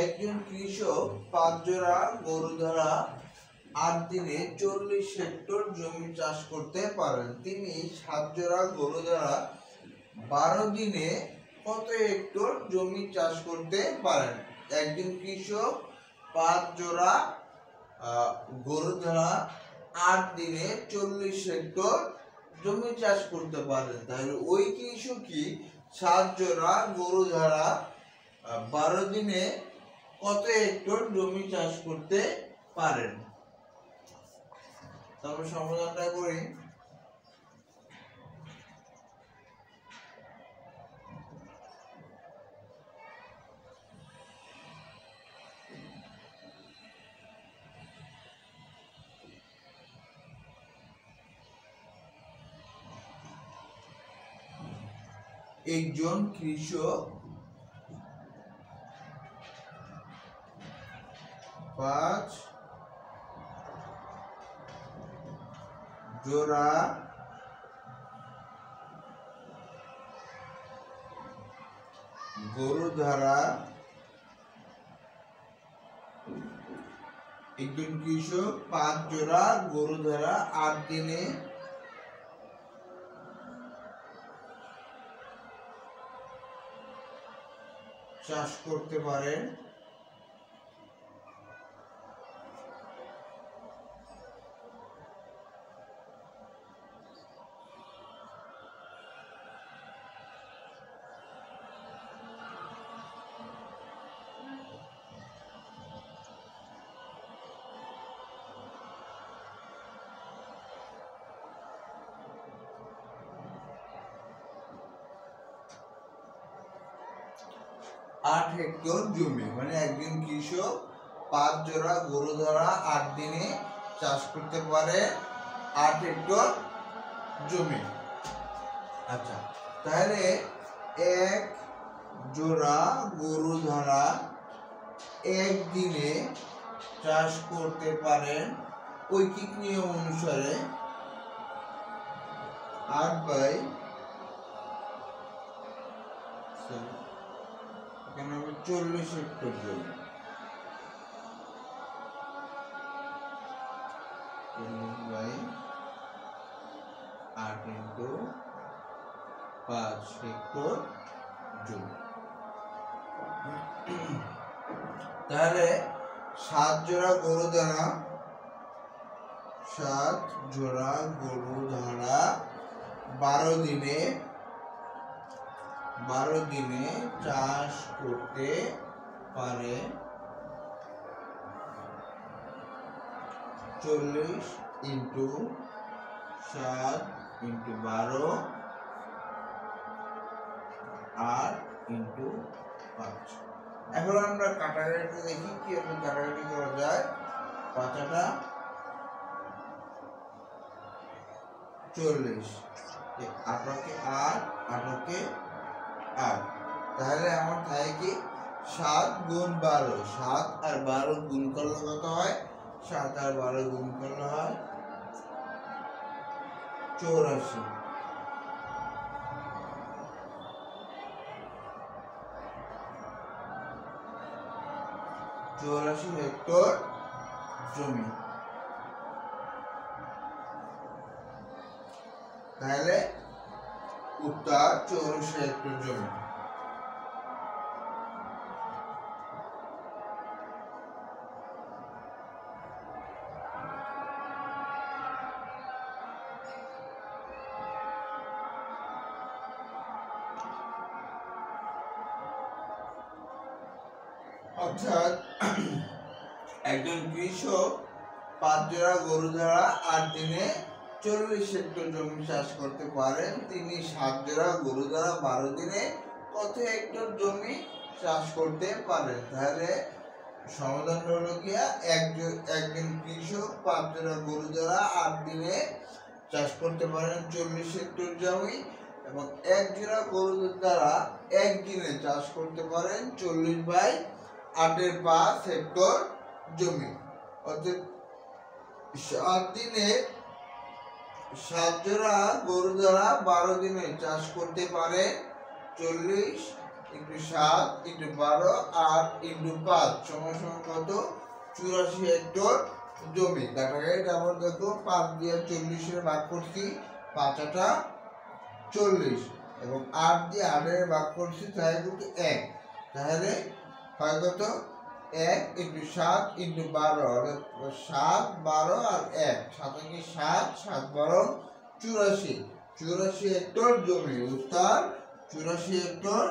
একজন কৃষক 5 জোড়া গরু দ্বারা 8 দিনে 40 হেক্টর জমি চাষ করতে পারেন। তিনি 7 জোড়া গরু দ্বারা 12 দিনে কত হেক্টর জমি চাষ করতে পারেন? একজন কৃষক 5 জোড়া গরু দ্বারা 8 দিনে 40 হেক্টর জমি চাষ করতে পারেন। তাহলে ওই কৃষকই 7 জোড়া গরু দ্বারা 12 দিনে কত হেক্টর জমি চাষ করতে পারেন? তারপর সমাধানটা করি। একজন কৃষক 5 জোড়া গরু দ্বারা একজন কৃষক 5 জোড়া গরু দ্বারা 8 দিনে চাষ করতে পারেন। আট হেক্টর জমি, মানে একজন কৃষক 5 জোড়া গরু দ্বারা 8 দিনে চাষ করতে পারে 8 হেক্টর জমি। আচ্ছা, তাহলে 1 জোড়া গরু দ্বারা 1 দিনে চাষ করতে পারেন ঐকিক নিয়ম অনুসারে 40 হেক্টর জমি। 8 into 5 হেক্টর জমি। তাহলে 7 জোড়া গরু দ্বারা 12 দিনে চাষ করতে পারে 40 into 7 into 12 আর into 5। এখন আমরা কাটাকাটিটা দেখি কিভাবে কাটাকাটি করা যায়। 5টা 40, 8কে 8, 8কে 8, তাহলে আমার থাকে কি 7 গুণ 12, 7 আর 12 গুণ করলে কত হয়? 7 আর 12 গুণ করলে হয় 84। 84 হেক্টর জমি। তাহলে উত্তর 84 হেক্টর জমি। অর্থাৎ একজন কৃষক 5 জোড়া গরু দ্বারা 8 দিনে 40 হেক্টর জমি চাষ করতে পারেন। তিনি 7 জোড়া গরু দ্বারা 12 দিনে কত হেক্টর জমি চাষ করতে পারেন? তাহলে সমাধান হলো গিয়া একজন কৃষক 5 জোড়া গরু দ্বারা 8 দিনে চাষ করতে পারেন 40 হেক্টর জমি, এবং 1 জোড়া গরু দ্বারা 1 দিনে চাষ করতে পারেন 40/8 হেক্টর জমি। অর্থাৎ 7 দিনে 7 জোড়া গরু দ্বারা 12 দিনে চাষ করতে পারে 40 ইন্টু 7 ইন্টু 12 8 ইন্টু 5 সমান সমান কত? 84 হেক্টর জমি। কাটাকাটি আবার দেখো 5 দিয়ে 40 এর ভাগ করছি, 5 8 40 এবং 8 দিয়ে 8 এর ভাগ করছি, তাহলে কিন্তু 1। তাহলে হয় কত? 1 ইন্টু 7 ইন্টু 12 অর্থাৎ 7 12 আর 1 7 কি 7 7 12 84 হেক্টর জমি। উত্তর 84 হেক্টর